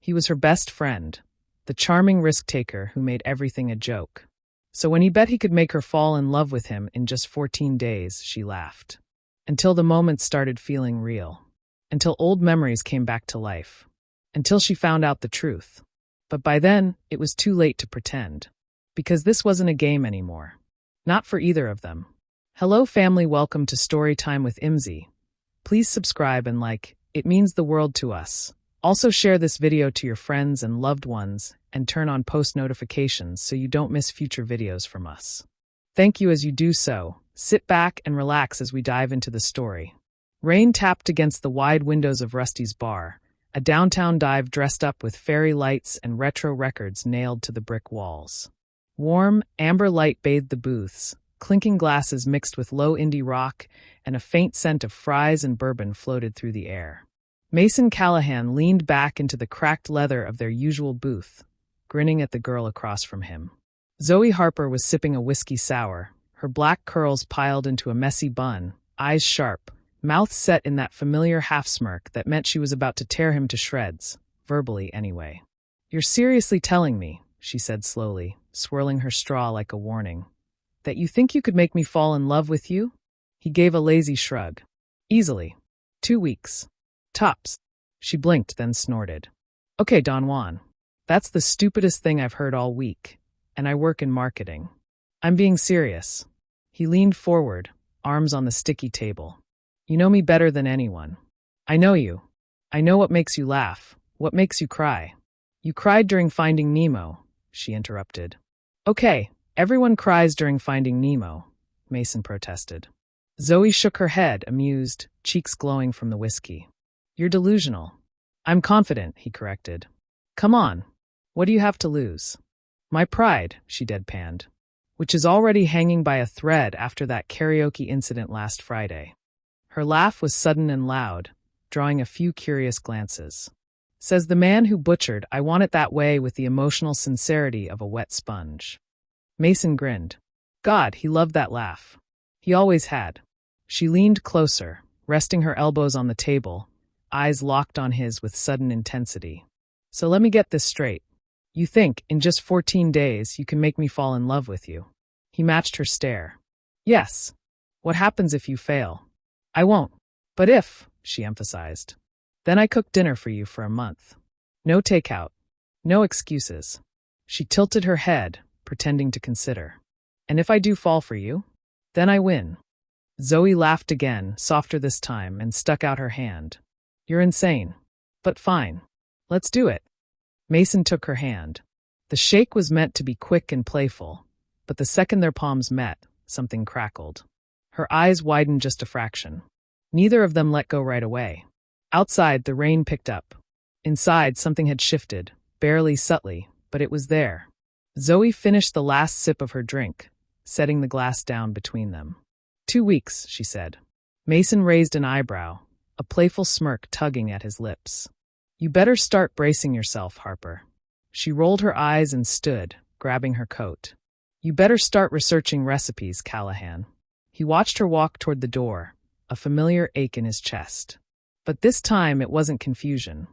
He was her best friend, the charming risk-taker who made everything a joke. So when he bet he could make her fall in love with him in just 14 days, she laughed. Until the moments started feeling real. Until old memories came back to life. Until she found out the truth. But by then, it was too late to pretend. Because this wasn't a game anymore. Not for either of them. Hello family, welcome to Storytime with Imzi. Please subscribe and like, it means the world to us. Also share this video to your friends and loved ones and turn on post notifications so you don't miss future videos from us. Thank you as you do so. Sit back and relax as we dive into the story. Rain tapped against the wide windows of Rusty's bar, a downtown dive dressed up with fairy lights and retro records nailed to the brick walls. Warm, amber light bathed the booths, clinking glasses mixed with low indie rock, and a faint scent of fries and bourbon floated through the air. Mason Callahan leaned back into the cracked leather of their usual booth, grinning at the girl across from him. Zoey Harper was sipping a whiskey sour, her black curls piled into a messy bun, eyes sharp, mouth set in that familiar half-smirk that meant she was about to tear him to shreds, verbally anyway. "You're seriously telling me," she said slowly, swirling her straw like a warning, "that you think you could make me fall in love with you?" He gave a lazy shrug. "Easily. 2 weeks. Tops." She blinked, then snorted. "Okay, Don Juan. That's the stupidest thing I've heard all week, and I work in marketing. I'm being serious." He leaned forward, arms on the sticky table. "You know me better than anyone. I know you. I know what makes you laugh, what makes you cry." "You cried during Finding Nemo," she interrupted. "Okay, everyone cries during Finding Nemo," Mason protested. Zoey shook her head, amused, cheeks glowing from the whiskey. "You're delusional." "I'm confident," he corrected. "Come on. What do you have to lose?" "My pride," she deadpanned, "which is already hanging by a thread after that karaoke incident last Friday." Her laugh was sudden and loud, drawing a few curious glances. Says the man who butchered, "I want it that way," with the emotional sincerity of a wet sponge. Mason grinned. God, he loved that laugh. He always had. She leaned closer, resting her elbows on the table, eyes locked on his with sudden intensity. "So let me get this straight. You think, in just 14 days, you can make me fall in love with you?" He matched her stare. "Yes. What happens if you fail?" "I won't. But if," she emphasized. "Then I cook dinner for you for a month. No takeout. No excuses." She tilted her head, pretending to consider. "And if I do fall for you? Then I win." Zoey laughed again, softer this time, and stuck out her hand. "You're insane. But fine. Let's do it." Mason took her hand. The shake was meant to be quick and playful, but the second their palms met, something crackled. Her eyes widened just a fraction. Neither of them let go right away. Outside, the rain picked up. Inside, something had shifted, barely subtly, but it was there. Zoey finished the last sip of her drink, setting the glass down between them. 2 weeks, she said. Mason raised an eyebrow, a playful smirk tugging at his lips. "You better start bracing yourself, Harper." She rolled her eyes and stood, grabbing her coat. "You better start researching recipes, Callahan." He watched her walk toward the door, a familiar ache in his chest. But this time it wasn't confusion.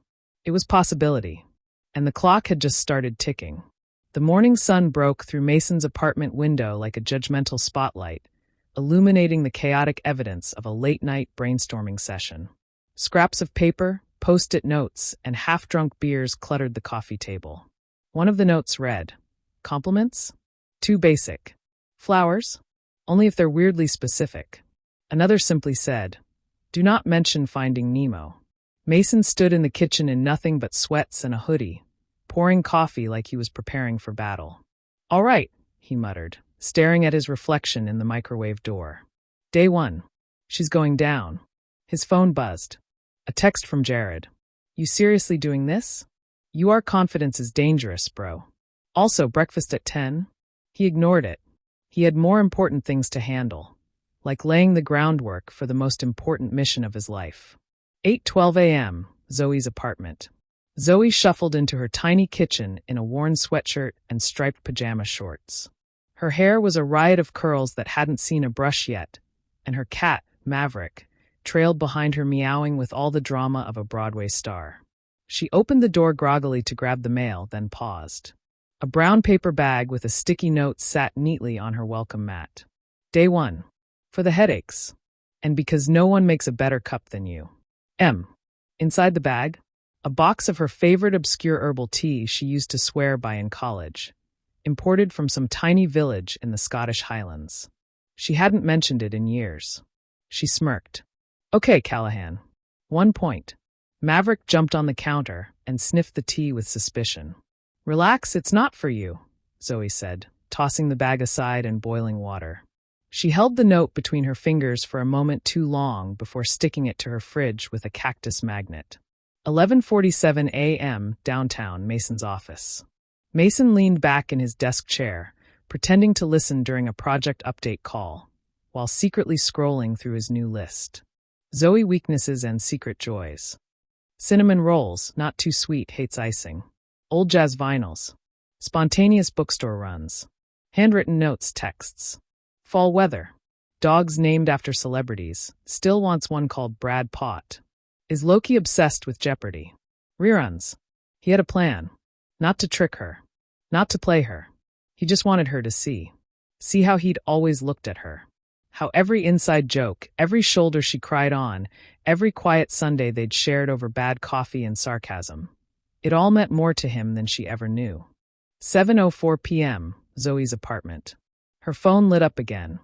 It was possibility. And the clock had just started ticking. The morning sun broke through Mason's apartment window like a judgmental spotlight, illuminating the chaotic evidence of a late-night brainstorming session. Scraps of paper, post-it notes, and half-drunk beers cluttered the coffee table. One of the notes read, "Compliments? Too basic. Flowers? Only if they're weirdly specific." Another simply said, "Do not mention Finding Nemo." Mason stood in the kitchen in nothing but sweats and a hoodie, pouring coffee like he was preparing for battle. "All right," he muttered, staring at his reflection in the microwave door. "Day 1. She's going down." His phone buzzed. A text from Jared. "You seriously doing this? Your confidence is dangerous, bro. Also, breakfast at 10? He ignored it. He had more important things to handle, like laying the groundwork for the most important mission of his life. 8:12 a.m., Zoey's apartment. Zoey shuffled into her tiny kitchen in a worn sweatshirt and striped pajama shorts. Her hair was a riot of curls that hadn't seen a brush yet, and her cat, Maverick, trailed behind her meowing with all the drama of a Broadway star. She opened the door groggily to grab the mail, then paused. A brown paper bag with a sticky note sat neatly on her welcome mat. Day 1. For the headaches. And because no one makes a better cup than you. M. Inside the bag, a box of her favorite obscure herbal tea she used to swear by in college, imported from some tiny village in the Scottish Highlands. She hadn't mentioned it in years. She smirked. Okay, Callahan. 1 point. Maverick jumped on the counter and sniffed the tea with suspicion. Relax, it's not for you, Zoey said, tossing the bag aside and boiling water. She held the note between her fingers for a moment too long before sticking it to her fridge with a cactus magnet. 11:47 a.m., downtown, Mason's office. Mason leaned back in his desk chair, pretending to listen during a project update call, while secretly scrolling through his new list. Zoey weaknesses and secret joys. Cinnamon rolls, not too sweet, hates icing. Old jazz vinyls. Spontaneous bookstore runs. Handwritten notes, texts. Fall weather. Dogs named after celebrities. Still wants one called Brad Pott. Is Loki obsessed with Jeopardy? Reruns. He had a plan. Not to trick her. Not to play her. He just wanted her to see. See how he'd always looked at her. How every inside joke, every shoulder she cried on, every quiet Sunday they'd shared over bad coffee and sarcasm. It all meant more to him than she ever knew. 7:04 p.m., Zoey's apartment. Her phone lit up again.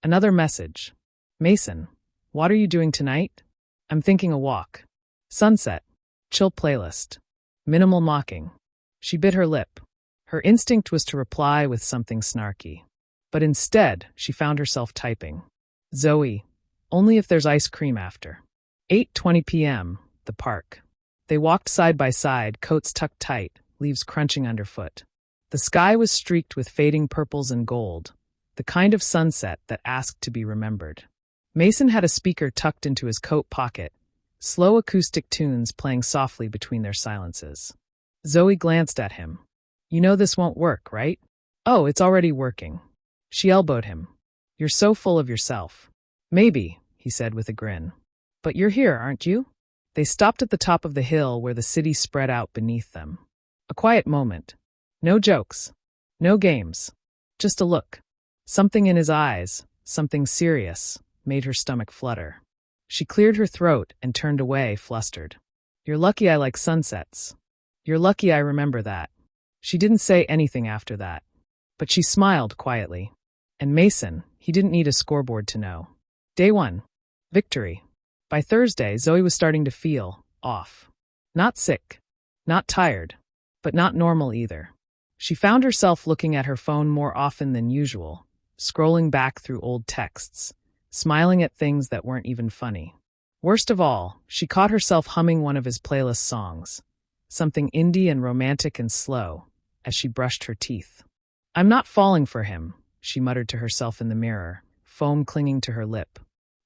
Another message. Mason, what are you doing tonight? I'm thinking a walk. Sunset. Chill playlist. Minimal mocking. She bit her lip. Her instinct was to reply with something snarky. But instead, she found herself typing. Zoey, only if there's ice cream after. 8:20 p.m., the park. They walked side by side, coats tucked tight, leaves crunching underfoot. The sky was streaked with fading purples and gold, the kind of sunset that asked to be remembered. Mason had a speaker tucked into his coat pocket, slow acoustic tunes playing softly between their silences. Zoey glanced at him. You know this won't work, right? Oh, it's already working. She elbowed him. You're so full of yourself. Maybe, he said with a grin. But you're here, aren't you? They stopped at the top of the hill where the city spread out beneath them. A quiet moment. No jokes. No games. Just a look. Something in his eyes, something serious, made her stomach flutter. She cleared her throat and turned away, flustered. You're lucky I like sunsets. You're lucky I remember that. She didn't say anything after that. But she smiled quietly. And Mason, he didn't need a scoreboard to know. Day 1. Victory. By Thursday, Zoey was starting to feel off. Not sick. Not tired. But not normal either. She found herself looking at her phone more often than usual, scrolling back through old texts, smiling at things that weren't even funny. Worst of all, she caught herself humming one of his playlist songs, something indie and romantic and slow, as she brushed her teeth. I'm not falling for him, she muttered to herself in the mirror, foam clinging to her lip.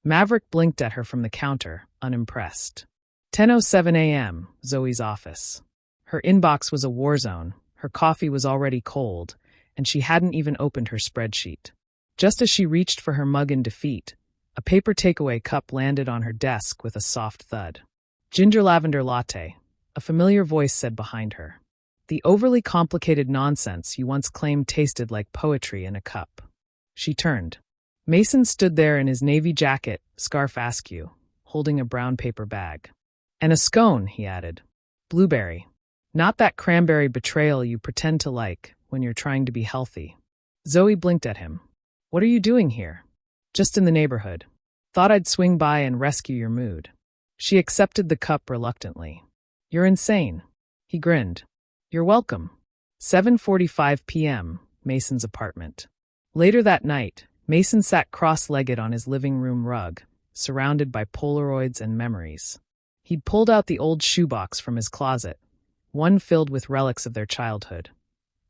Maverick blinked at her from the counter, unimpressed. 10:07 a.m., Zoey's office. Her inbox was a war zone, her coffee was already cold, and she hadn't even opened her spreadsheet. Just as she reached for her mug in defeat, a paper takeaway cup landed on her desk with a soft thud. Ginger lavender latte, a familiar voice said behind her. The overly complicated nonsense you once claimed tasted like poetry in a cup. She turned. Mason stood there in his navy jacket, scarf askew, holding a brown paper bag. And a scone, he added. Blueberry. Not that cranberry betrayal you pretend to like when you're trying to be healthy. Zoey blinked at him. What are you doing here? Just in the neighborhood. Thought I'd swing by and rescue your mood. She accepted the cup reluctantly. You're insane. He grinned. You're welcome. 7:45 p.m., Mason's apartment. Later that night, Mason sat cross-legged on his living room rug, surrounded by Polaroids and memories. He'd pulled out the old shoebox from his closet, one filled with relics of their childhood.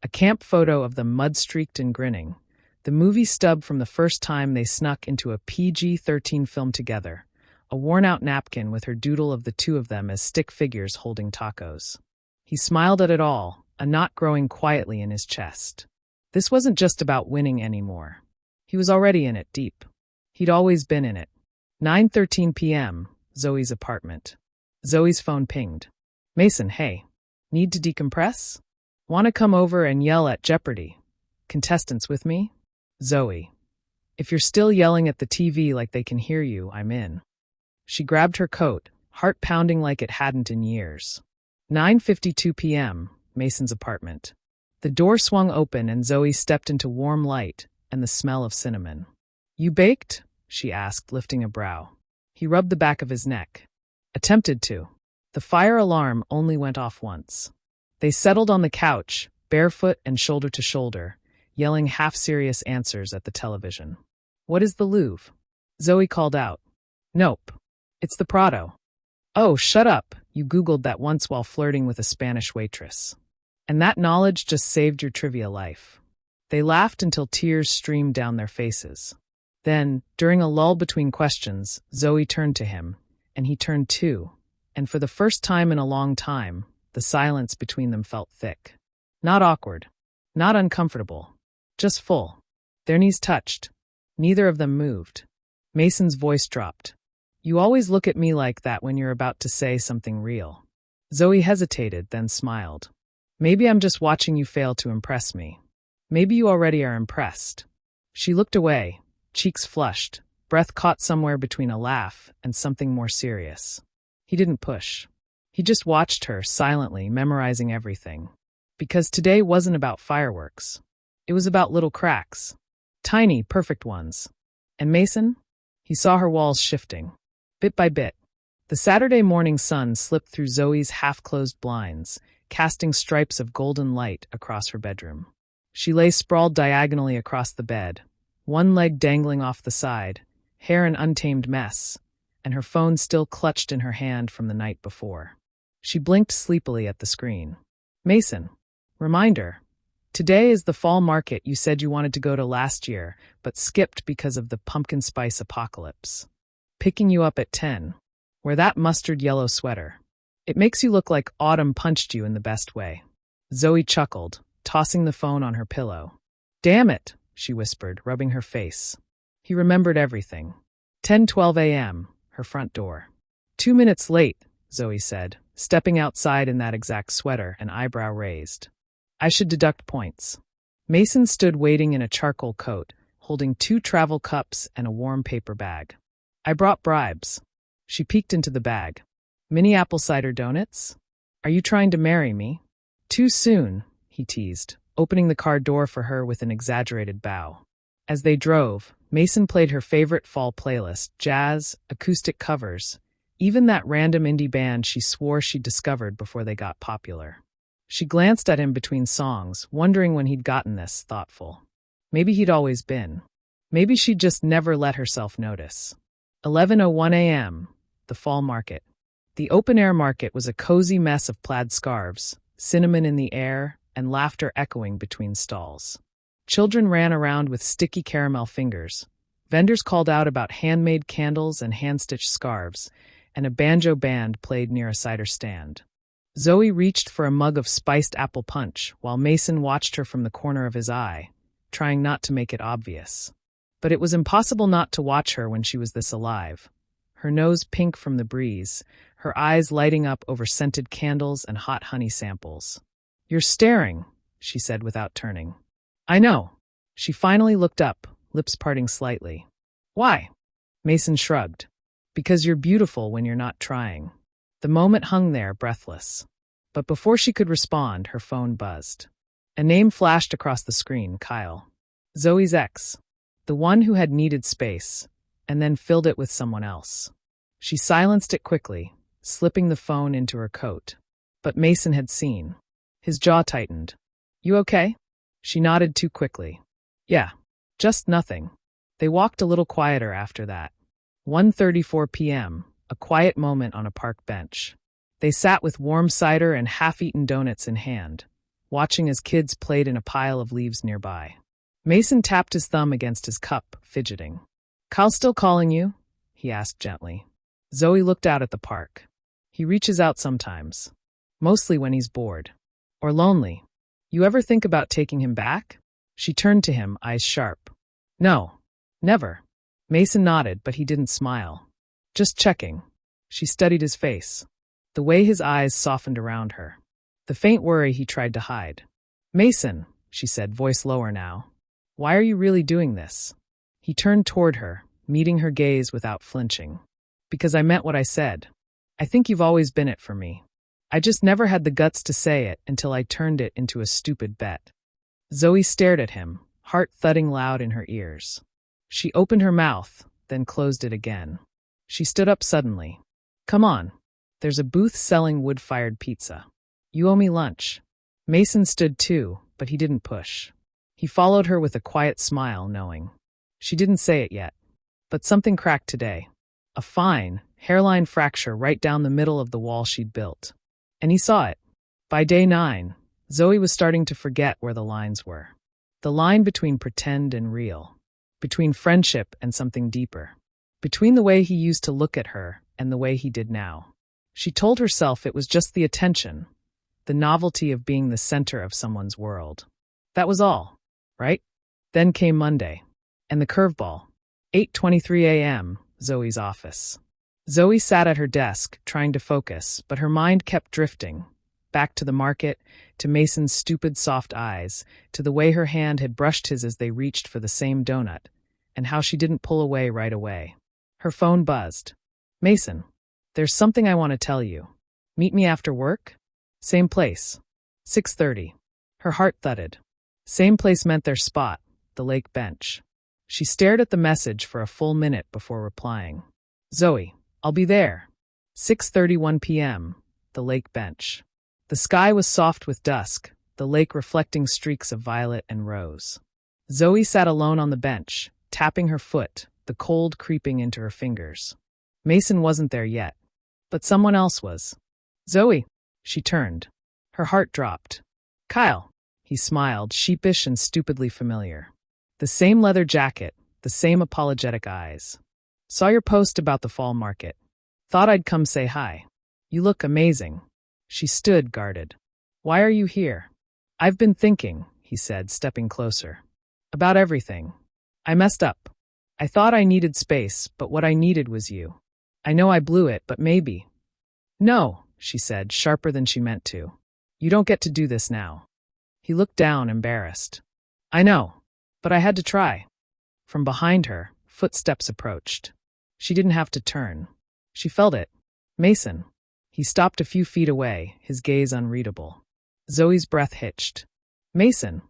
A camp photo of them mud-streaked and grinning, the movie stub from the first time they snuck into a PG-13 film together, a worn-out napkin with her doodle of the two of them as stick figures holding tacos. He smiled at it all, a knot growing quietly in his chest. This wasn't just about winning anymore. He was already in it deep. He'd always been in it. 9:13 p.m., Zoey's apartment. Zoey's phone pinged. Mason, hey. Need to decompress? Want to come over and yell at Jeopardy? Contestants with me? Zoey. If you're still yelling at the TV like they can hear you, I'm in. She grabbed her coat, heart pounding like it hadn't in years. 9:52 p.m., Mason's apartment. The door swung open and Zoey stepped into warm light and the smell of cinnamon. You baked? She asked, lifting a brow. He rubbed the back of his neck. Attempted to. The fire alarm only went off once. They settled on the couch, barefoot and shoulder to shoulder, yelling half-serious answers at the television. What is the Louvre? Zoey called out. Nope. It's the Prado. Oh, shut up. You Googled that once while flirting with a Spanish waitress. And that knowledge just saved your trivia life. They laughed until tears streamed down their faces. Then, during a lull between questions, Zoey turned to him, and he turned too, and for the first time in a long time, the silence between them felt thick. Not awkward, not uncomfortable, just full. Their knees touched. Neither of them moved. Mason's voice dropped. You always look at me like that when you're about to say something real. Zoey hesitated, then smiled. Maybe I'm just watching you fail to impress me. Maybe you already are impressed. She looked away, cheeks flushed, breath caught somewhere between a laugh and something more serious. He didn't push. He just watched her, silently, memorizing everything. Because today wasn't about fireworks. It was about little cracks. Tiny, perfect ones. And Mason? He saw her walls shifting. Bit by bit. The Saturday morning sun slipped through Zoey's half-closed blinds, casting stripes of golden light across her bedroom. She lay sprawled diagonally across the bed, one leg dangling off the side, hair an untamed mess, and her phone still clutched in her hand from the night before. She blinked sleepily at the screen. Mason. Reminder. Today is the fall market you said you wanted to go to last year, but skipped because of the pumpkin spice apocalypse. Picking you up at 10. Wear that mustard yellow sweater. It makes you look like autumn punched you in the best way. Zoey chuckled, tossing the phone on her pillow. Damn it, she whispered, rubbing her face. He remembered everything. 10:12 a.m., her front door. 2 minutes late, Zoey said, stepping outside in that exact sweater, an eyebrow raised. I should deduct points. Mason stood waiting in a charcoal coat, holding 2 travel cups and a warm paper bag. I brought bribes. She peeked into the bag. Mini apple cider donuts? Are you trying to marry me? Too soon, he teased, opening the car door for her with an exaggerated bow. As they drove, Mason played her favorite fall playlist, jazz, acoustic covers, even that random indie band she swore she'd discovered before they got popular. She glanced at him between songs, wondering when he'd gotten this thoughtful. Maybe he'd always been. Maybe she'd just never let herself notice. 11:01 a.m., the fall market. The open-air market was a cozy mess of plaid scarves, cinnamon in the air, and laughter echoing between stalls. Children ran around with sticky caramel fingers. Vendors called out about handmade candles and hand-stitched scarves, and a banjo band played near a cider stand. Zoey reached for a mug of spiced apple punch, while Mason watched her from the corner of his eye, trying not to make it obvious. But it was impossible not to watch her when she was this alive. Her nose pink from the breeze, her eyes lighting up over scented candles and hot honey samples. You're staring, she said without turning. I know. She finally looked up, lips parting slightly. Why? Mason shrugged. Because you're beautiful when you're not trying. The moment hung there, breathless. But before she could respond, her phone buzzed. A name flashed across the screen, Kyle. Zoey's ex. The one who had needed space, and then filled it with someone else. She silenced it quickly, slipping the phone into her coat. But Mason had seen. His jaw tightened. You okay? She nodded too quickly. Yeah, just nothing. They walked a little quieter after that. 1:34 p.m., a quiet moment on a park bench. They sat with warm cider and half-eaten donuts in hand, watching as kids played in a pile of leaves nearby. Mason tapped his thumb against his cup, fidgeting. Kyle still calling you? He asked gently. Zoey looked out at the park. He reaches out sometimes. Mostly when he's bored. Or lonely. You ever think about taking him back? She turned to him, eyes sharp. No. Never. Mason nodded, but he didn't smile. Just checking. She studied his face. the way his eyes softened around her, the faint worry he tried to hide. "Mason," she said, voice lower now. "Why are you really doing this?" He turned toward her, meeting her gaze without flinching. "Because I meant what I said. I think you've always been it for me. I just never had the guts to say it until I turned it into a stupid bet." Zoey stared at him, heart thudding loud in her ears. She opened her mouth, then closed it again. She stood up suddenly. "Come on. There's a booth selling wood-fired pizza. You owe me lunch." Mason stood too, but he didn't push. He followed her with a quiet smile, knowing. She didn't say it yet. But something cracked today. A fine, hairline fracture right down the middle of the wall she'd built. And he saw it. By day 9, Zoey was starting to forget where the lines were. The line between pretend and real. Between friendship and something deeper. Between the way he used to look at her and the way he did now. She told herself it was just the attention, the novelty of being the center of someone's world. That was all, right? Then came Monday. And the curveball. 8:23 a.m., Zoey's office. Zoey sat at her desk, trying to focus, but her mind kept drifting. Back to the market, to Mason's stupid soft eyes, to the way her hand had brushed his as they reached for the same donut, and how she didn't pull away right away. Her phone buzzed. "Mason, there's something I want to tell you. Meet me after work? Same place. 6:30. Her heart thudded. Same place meant their spot, the lake bench. She stared at the message for a full minute before replying. "Zoey, I'll be there. 6:31 p.m., the lake bench." The sky was soft with dusk, the lake reflecting streaks of violet and rose. Zoey sat alone on the bench, tapping her foot, the cold creeping into her fingers. Mason wasn't there yet, but someone else was. "Zoey," she turned. Her heart dropped. "Kyle," he smiled, sheepish and stupidly familiar. The same leather jacket, the same apologetic eyes. "Saw your post about the fall market. Thought I'd come say hi. You look amazing." She stood guarded. "Why are you here?" "I've been thinking," he said, stepping closer. "About everything. I messed up. I thought I needed space, but what I needed was you. I know I blew it, but maybe." "No," she said, sharper than she meant to. "You don't get to do this now." He looked down, embarrassed. "I know, but I had to try." From behind her, footsteps approached. She didn't have to turn. She felt it. "Mason." He stopped a few feet away, his gaze unreadable. Zoey's breath hitched. "Mason."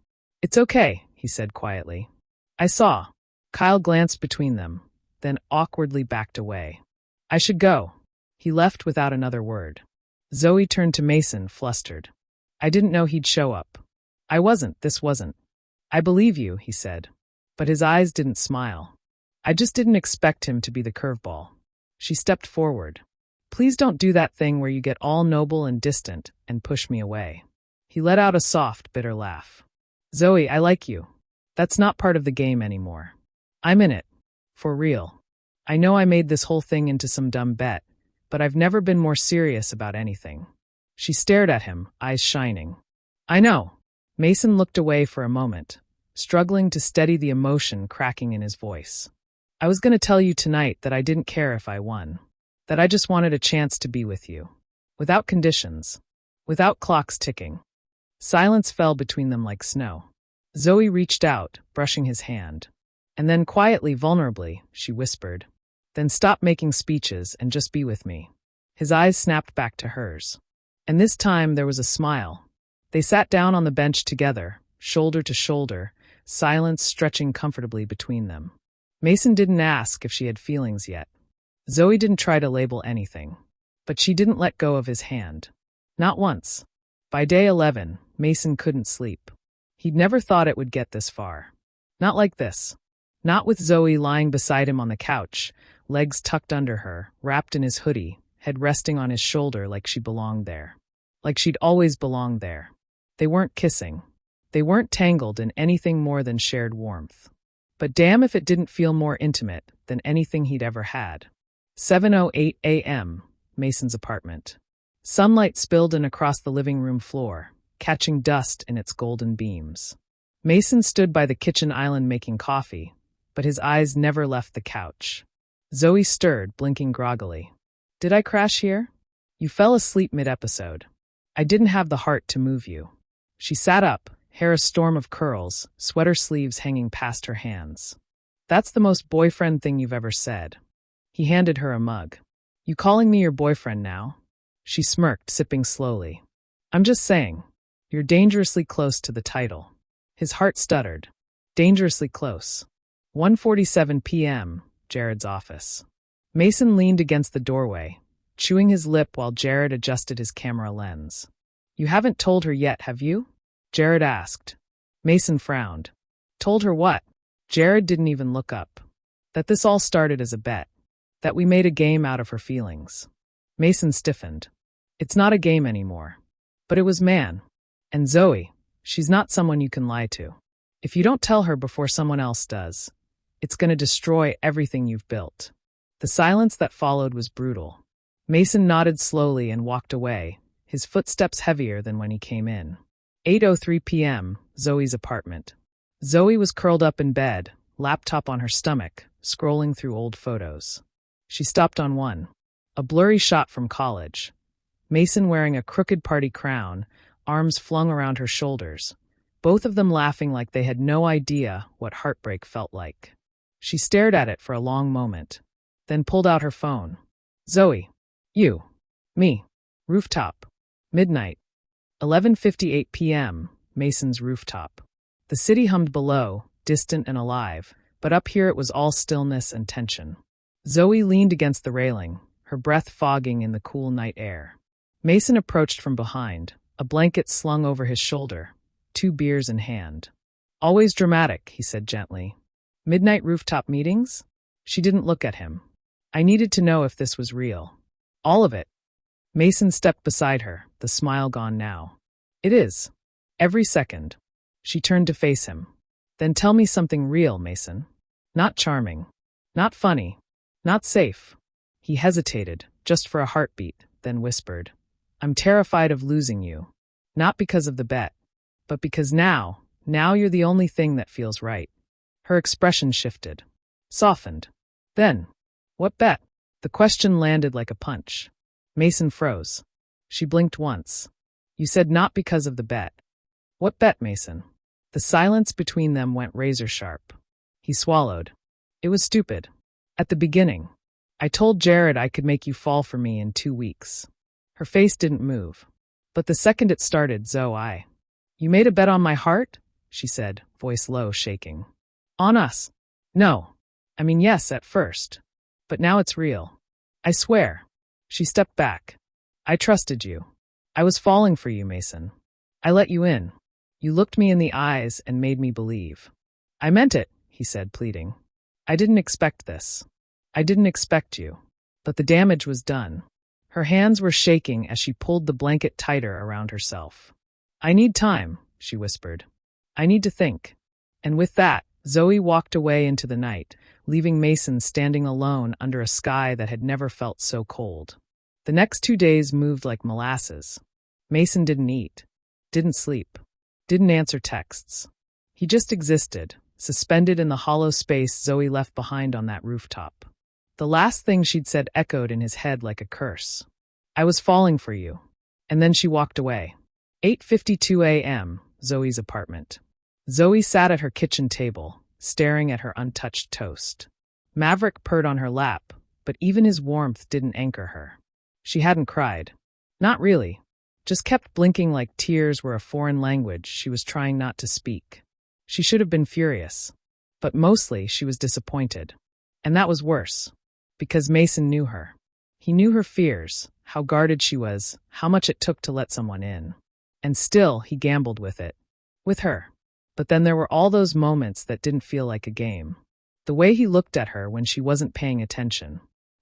"It's okay," he said quietly. "I saw." Kyle glanced between them, then awkwardly backed away. "I should go." He left without another word. Zoey turned to Mason, flustered. "I didn't know he'd show up." This wasn't. "I believe you," he said. But his eyes didn't smile. "I just didn't expect him to be the curveball." She stepped forward. "Please don't do that thing where you get all noble and distant and push me away." He let out a soft, bitter laugh. "Zoey, I like you. That's not part of the game anymore. I'm in it. For real. I know I made this whole thing into some dumb bet, but I've never been more serious about anything." She stared at him, eyes shining. "I know." Mason looked away for a moment, struggling to steady the emotion cracking in his voice. "I was going to tell you tonight that I didn't care if I won. That I just wanted a chance to be with you. Without conditions. Without clocks ticking." Silence fell between them like snow. Zoey reached out, brushing his hand. And then quietly, vulnerably, she whispered, "Then stop making speeches and just be with me." His eyes snapped back to hers. And this time there was a smile. They sat down on the bench together, shoulder to shoulder, silence stretching comfortably between them. Mason didn't ask if she had feelings yet. Zoey didn't try to label anything. But she didn't let go of his hand. Not once. By day 11, Mason couldn't sleep. He'd never thought it would get this far. Not like this. Not with Zoey lying beside him on the couch, legs tucked under her, wrapped in his hoodie, head resting on his shoulder like she belonged there. Like she'd always belonged there. They weren't kissing. They weren't tangled in anything more than shared warmth. But damn if it didn't feel more intimate than anything he'd ever had. 7:08 a.m., Mason's apartment. Sunlight spilled in across the living room floor, catching dust in its golden beams. Mason stood by the kitchen island making coffee, but his eyes never left the couch. Zoey stirred, blinking groggily. "Did I crash here?" You fell asleep mid-episode. I didn't have the heart to move you. She sat up, hair a storm of curls, sweater sleeves hanging past her hands. That's the most boyfriend thing you've ever said. He handed her a mug. You calling me your boyfriend now? She smirked, sipping slowly. I'm just saying. You're dangerously close to the title. His heart stuttered. Dangerously close. 1:47 p.m., Jared's office. Mason leaned against the doorway, chewing his lip while Jared adjusted his camera lens. You haven't told her yet, have you? Jared asked. Mason frowned. Told her what? Jared didn't even look up. That this all started as a bet. That we made a game out of her feelings. Mason stiffened. It's not a game anymore. But it was man. And Zoey, she's not someone you can lie to. If you don't tell her before someone else does, it's going to destroy everything you've built. The silence that followed was brutal. Mason nodded slowly and walked away, his footsteps heavier than when he came in. 8:03 p.m., Zoey's apartment. Zoey was curled up in bed, laptop on her stomach, scrolling through old photos. She stopped on one. A blurry shot from college. Mason wearing a crooked party crown, arms flung around her shoulders, both of them laughing like they had no idea what heartbreak felt like. She stared at it for a long moment, then pulled out her phone. Zoey. You. Me. Rooftop. Midnight. 11:58 p.m., Mason's rooftop. The city hummed below, distant and alive, but up here it was all stillness and tension. Zoey leaned against the railing, her breath fogging in the cool night air. Mason approached from behind, a blanket slung over his shoulder, 2 beers in hand. Always dramatic, he said gently. Midnight rooftop meetings? She didn't look at him. I needed to know if this was real. All of it. Mason stepped beside her, the smile gone now. It is. Every second. She turned to face him. Then tell me something real, Mason. Not charming. Not funny. Not safe. He hesitated, just for a heartbeat, then whispered. I'm terrified of losing you. Not because of the bet, but because now you're the only thing that feels right. Her expression shifted. Softened. Then, what bet? The question landed like a punch. Mason froze. She blinked once. You said not because of the bet. What bet, Mason? The silence between them went razor sharp. He swallowed. It was stupid. At the beginning. I told Jared I could make you fall for me in 2 weeks. Her face didn't move. But the second it started, Zoey. You made a bet on my heart? She said, voice low, shaking. On us? No. I mean, yes, at first. But now it's real. I swear. She stepped back. I trusted you. I was falling for you, Mason. I let you in. You looked me in the eyes and made me believe. I meant it, he said, pleading. I didn't expect this. I didn't expect you. But the damage was done. Her hands were shaking as she pulled the blanket tighter around herself. I need time, she whispered. I need to think. And with that, Zoey walked away into the night, leaving Mason standing alone under a sky that had never felt so cold. The next 2 days moved like molasses. Mason didn't eat, didn't sleep, didn't answer texts. He just existed, suspended in the hollow space Zoey left behind on that rooftop. The last thing she'd said echoed in his head like a curse. I was falling for you. And then she walked away. 8:52 a.m., Zoey's apartment. Zoey sat at her kitchen table, staring at her untouched toast. Maverick purred on her lap, but even his warmth didn't anchor her. She hadn't cried. Not really. Just kept blinking like tears were a foreign language she was trying not to speak. She should have been furious. But mostly she was disappointed. And that was worse. Because Mason knew her. He knew her fears, how guarded she was, how much it took to let someone in. And still, he gambled with it. With her. But then there were all those moments that didn't feel like a game. The way he looked at her when she wasn't paying attention.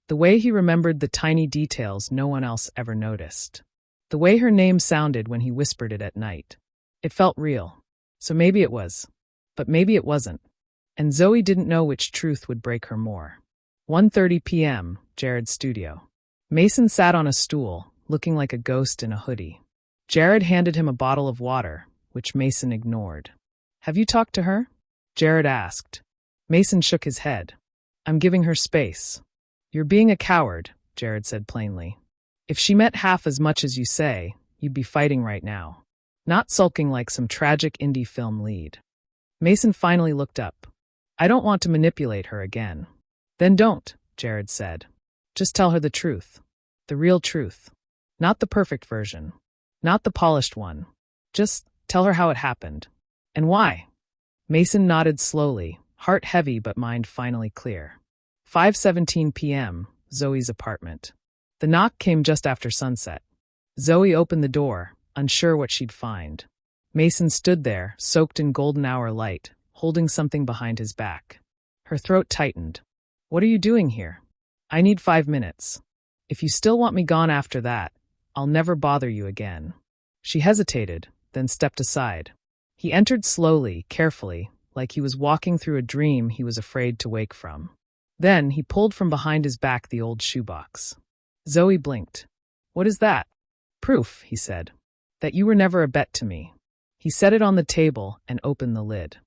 The way he remembered the tiny details no one else ever noticed. The way her name sounded when he whispered it at night. It felt real. So maybe it was. But maybe it wasn't. And Zoey didn't know which truth would break her more. 1:30 p.m., Jared's studio. Mason sat on a stool, looking like a ghost in a hoodie. Jared handed him a bottle of water, which Mason ignored. Have you talked to her? Jared asked. Mason shook his head. I'm giving her space. You're being a coward, Jared said plainly. If she meant half as much as you say, you'd be fighting right now. Not sulking like some tragic indie film lead. Mason finally looked up. I don't want to manipulate her again. Then don't, Jared said. Just tell her the truth. The real truth. Not the perfect version. Not the polished one. Just tell her how it happened. And why? Mason nodded slowly, heart heavy but mind finally clear. 5:17 p.m., Zoey's apartment. The knock came just after sunset. Zoey opened the door, unsure what she'd find. Mason stood there, soaked in golden hour light, holding something behind his back. Her throat tightened. What are you doing here? I need 5 minutes. If you still want me gone after that, I'll never bother you again. She hesitated, then stepped aside. He entered slowly, carefully, like he was walking through a dream he was afraid to wake from. Then he pulled from behind his back the old shoebox. Zoey blinked. What is that? Proof, he said. That you were never a bet to me. He set it on the table and opened the lid.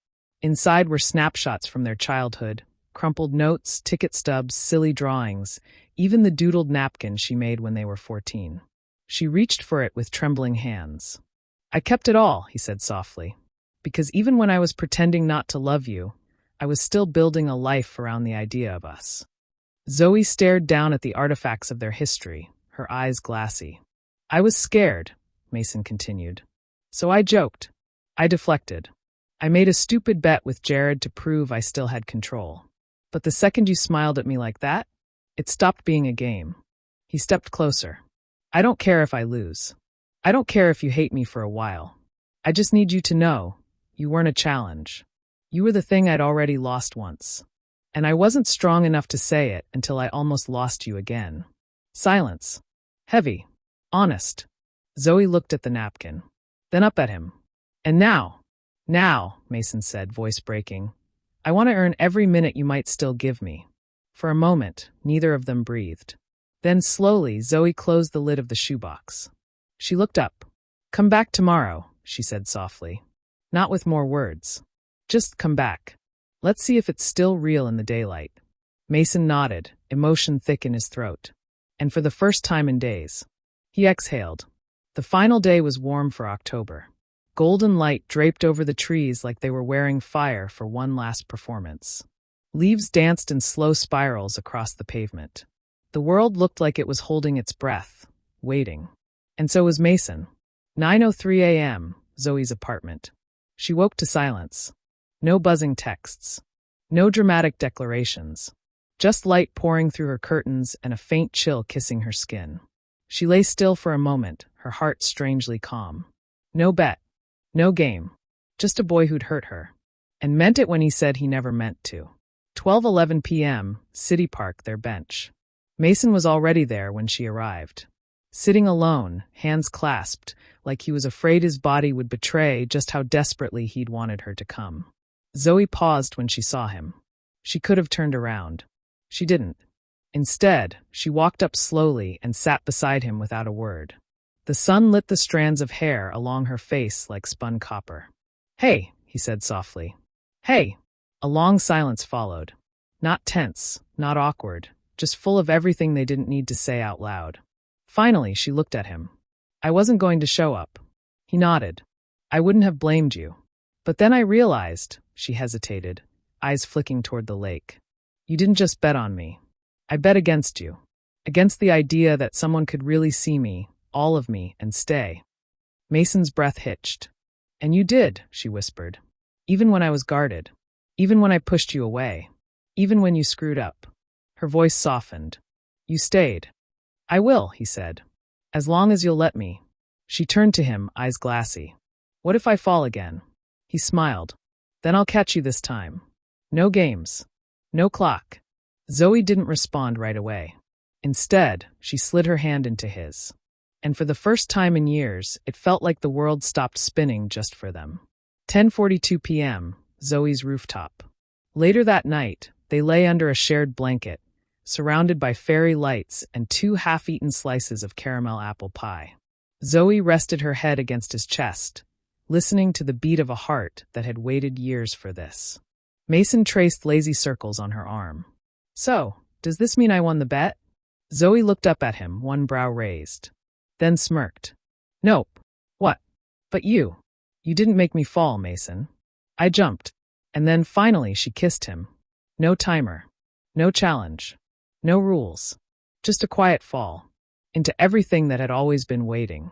Inside were snapshots from their childhood, crumpled notes, ticket stubs, silly drawings, even the doodled napkin she made when they were 14. She reached for it with trembling hands. I kept it all, he said softly, because even when I was pretending not to love you, I was still building a life around the idea of us. Zoey stared down at the artifacts of their history, her eyes glassy. I was scared, Mason continued. So I joked. I deflected. I made a stupid bet with Jared to prove I still had control. But the second you smiled at me like that, it stopped being a game. He stepped closer. I don't care if I lose. I don't care if you hate me for a while. I just need you to know, you weren't a challenge. You were the thing I'd already lost once. And I wasn't strong enough to say it until I almost lost you again. Silence. Heavy. Honest. Zoey looked at the napkin. Then up at him. And now, Mason said, voice breaking, I want to earn every minute you might still give me. For a moment, neither of them breathed. Then slowly, Zoey closed the lid of the shoebox. She looked up. Come back tomorrow, she said softly. Not with more words. Just come back. Let's see if it's still real in the daylight. Mason nodded, emotion thick in his throat. And for the first time in days, he exhaled. The final day was warm for October. Golden light draped over the trees like they were wearing fire for one last performance. Leaves danced in slow spirals across the pavement. The world looked like it was holding its breath, waiting. And so was Mason. 9:03 a.m., Zoey's apartment. She woke to silence. No buzzing texts. No dramatic declarations. Just light pouring through her curtains and a faint chill kissing her skin. She lay still for a moment, her heart strangely calm. No bet. No game. Just a boy who'd hurt her. And meant it when he said he never meant to. 12:11 p.m., City Park, their bench. Mason was already there when she arrived. Sitting alone, hands clasped, like he was afraid his body would betray just how desperately he'd wanted her to come. Zoey paused when she saw him. She could have turned around. She didn't. Instead, she walked up slowly and sat beside him without a word. The sun lit the strands of hair along her face like spun copper. Hey, he said softly. Hey. A long silence followed. Not tense, not awkward, just full of everything they didn't need to say out loud. Finally, she looked at him. I wasn't going to show up. He nodded. I wouldn't have blamed you. But then I realized, she hesitated, eyes flicking toward the lake. You didn't just bet on me. I bet against you. Against the idea that someone could really see me, all of me, and stay. Mason's breath hitched. And you did, she whispered. Even when I was guarded. Even when I pushed you away. Even when you screwed up. Her voice softened. You stayed. I will, he said. As long as you'll let me. She turned to him, eyes glassy. What if I fall again? He smiled. Then I'll catch you this time. No games. No clock. Zoey didn't respond right away. Instead, she slid her hand into his. And for the first time in years, it felt like the world stopped spinning just for them. 10:42 p.m., Zoey's rooftop. Later that night, they lay under a shared blanket, surrounded by fairy lights and 2 half-eaten slices of caramel apple pie. Zoey rested her head against his chest, listening to the beat of a heart that had waited years for this. Mason traced lazy circles on her arm. So, does this mean I won the bet? Zoe looked up at him, one brow raised. Then smirked. Nope. What? But you. You didn't make me fall, Mason. I jumped. And then finally she kissed him. No timer. No challenge. No rules. Just a quiet fall. Into everything that had always been waiting.